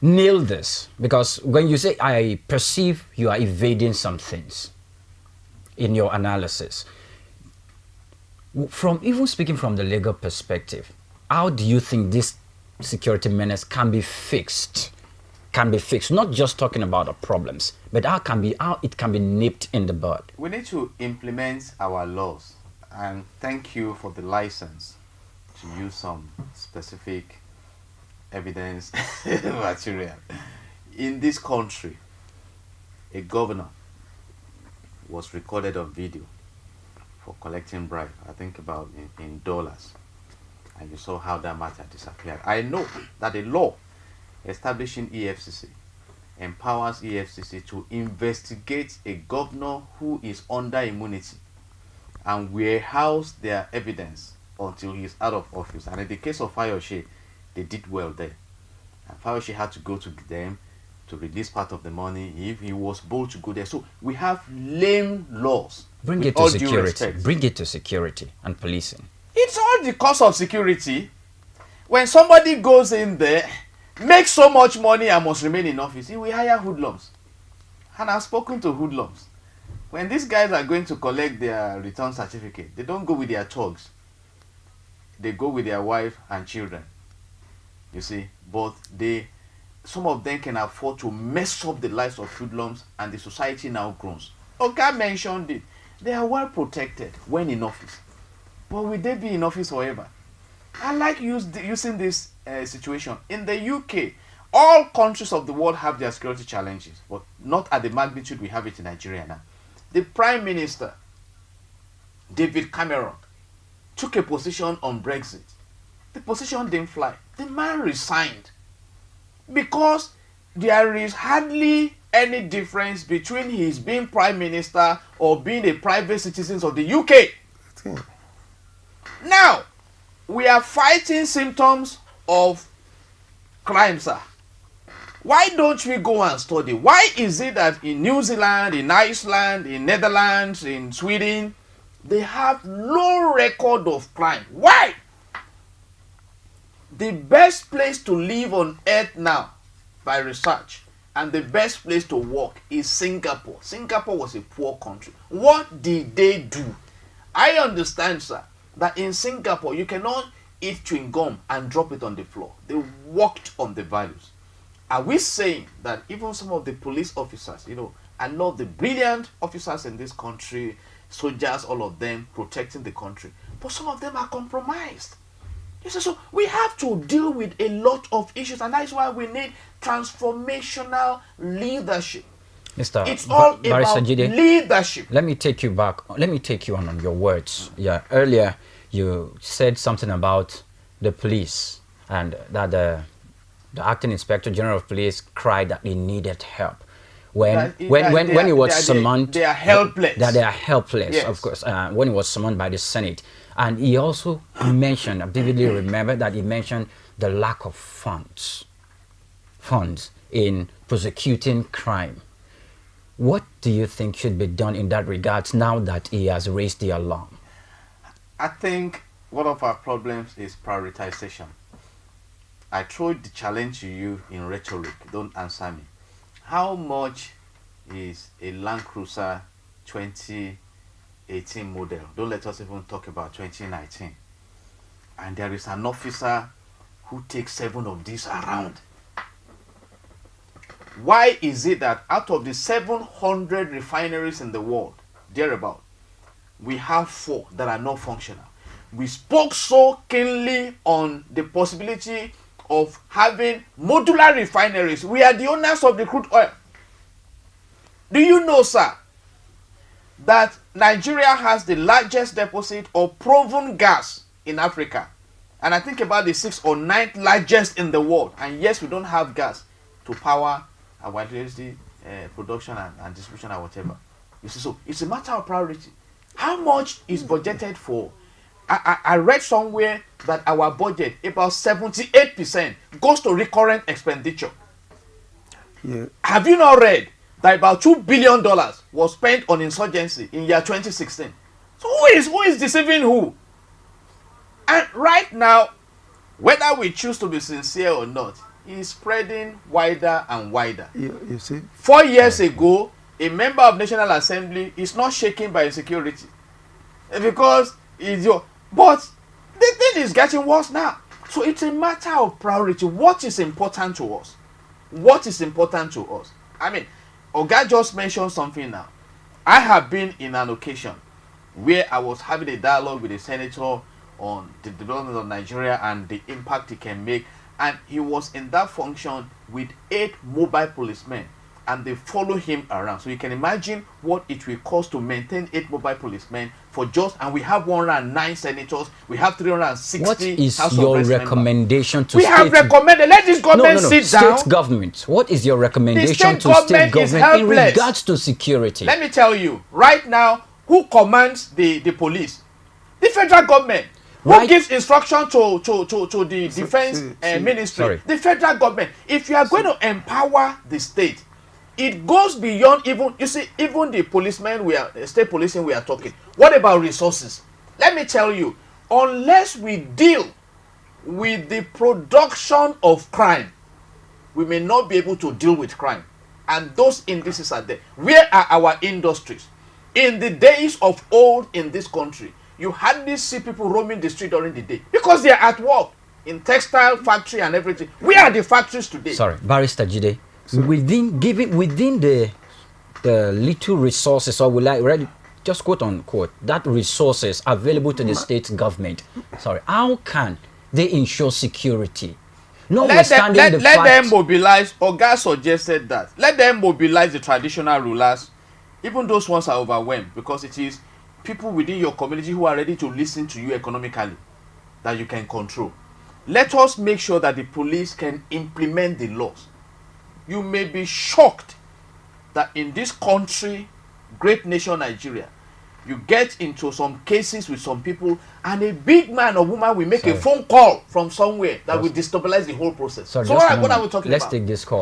nail this, because when you say, I perceive you are evading some things in your analysis, from even speaking from the legal perspective, how do you think this security menace can be fixed? Can be fixed, not just talking about the problems, but how it can be nipped in the bud. We need to implement our laws, and thank you for the license to use some specific evidence material. In this country, a governor was recorded on video for collecting bribe, I think about in dollars, and you saw how that matter disappeared. I know that a law establishing EFCC empowers EFCC to investigate a governor who is under immunity and warehouse their evidence until he's out of office. And in the case of Fayose, they did well there. And Fayose had to go to them to release part of the money if he was bold to go there. So we have lame laws. Bring it to security. Bring it to security and policing. It's all the cost of security. When somebody goes in there, makes so much money and must remain in office, he will hire hoodlums. And I've spoken to hoodlums. When these guys are going to collect their return certificate, they don't go with their thugs. They go with their wife and children. You see, but some of them can afford to mess up the lives of hoodlums, and the society now grows. Oga mentioned it. They are well protected when in office. But will they be in office forever? I like using this situation. In the UK, all countries of the world have their security challenges, but not at the magnitude we have it in Nigeria now. The Prime Minister, David Cameron, took a position on Brexit. The position didn't fly. The man resigned because there is hardly any difference between his being Prime Minister or being a private citizen of the UK. Now, we are fighting symptoms of crime, sir. Why don't we go and study? Why is it that in New Zealand, in Iceland, in Netherlands, in Sweden, they have low record of crime? Why? The best place to live on earth now, by research, and the best place to work is Singapore. Singapore was a poor country. What did they do? I understand, sir, that in Singapore you cannot eat chewing gum and drop it on the floor. They worked on the values. Are we saying that even some of the police officers, I love the brilliant officers in this country, soldiers, all of them protecting the country, but some of them are compromised? So we have to deal with a lot of issues, and that's why we need transformational leadership. It's all about leadership. Let me take you back. Let me take you on your words. Yeah, earlier you said something about the police, and that the acting inspector general of police cried that they needed help. When he was summoned, they are helpless. That they are helpless, yes. Of course. When he was summoned by the Senate, and he also mentioned, I vividly remember that he mentioned the lack of funds in prosecuting crime. What do you think should be done in that regard now that he has raised the alarm? I think one of our problems is prioritization. I throw the challenge to you in rhetoric. Don't answer me. How much is a Land Cruiser 2018 model? Don't let us even talk about 2019. And there is an officer who takes 7 of these around. Why is it that out of the 700 refineries in the world, thereabout, we have 4 that are not functional? We spoke so keenly on the possibility of having modular refineries. We are the owners of the crude oil. Do you know, sir, that Nigeria has the largest deposit of proven gas in Africa? And I think about the 6th or 9th largest in the world. And yes, we don't have gas to power our electricity production and distribution and whatever. You see, so it's a matter of priority. How much is budgeted for? I read somewhere that our budget, about 78%, goes to recurrent expenditure. Yeah. Have you not read that about $2 billion was spent on insurgency in year 2016? So who is deceiving who? And right now, whether we choose to be sincere or not, is spreading wider and wider. You see, 4 years ago, a member of National Assembly is not shaken by insecurity because it's your. But the thing is getting worse now. So it's a matter of priority. What is important to us? What is important to us? I mean, Oga just mentioned something now. I have been in an occasion where I was having a dialogue with a senator on the development of Nigeria and the impact it can make, and he was in that function with 8 mobile policemen, and they follow him around. So you can imagine what it will cost to maintain 8 mobile policemen for just, and we have 109 senators, we have 360. What is House of your Reps recommendation members. to We state? have recommended, let this government sit down. State government. What is your recommendation state to state government is government in helpless. regards to security? Let me tell you, right now, who commands the police? The federal government. Who Right. gives instruction to the defense ministry? Sorry. The federal government. If you are going to empower the state, it goes beyond even, you see, even the policemen, state policing we are talking. What about resources? Let me tell you, unless we deal with the production of crime, we may not be able to deal with crime. And those indices are there. Where are our industries? In the days of old in this country, you hardly see people roaming the street during the day because they are at work in textile factory and everything. Where are the factories today? Sorry, Barrister Jide. Within the little resources, or will I already just quote unquote that resources available to the state government? Sorry, how can they ensure security? Let them mobilize. Oga suggested that. Let them mobilize the traditional rulers. Even those ones are overwhelmed because it is people within your community who are ready to listen to you economically that you can control. Let us make sure that the police can implement the laws. You may be shocked that in this country, great nation Nigeria, you get into some cases with some people and a big man or woman will make a phone call from somewhere that will destabilize the whole process. So what are we talking about? Let's take this call.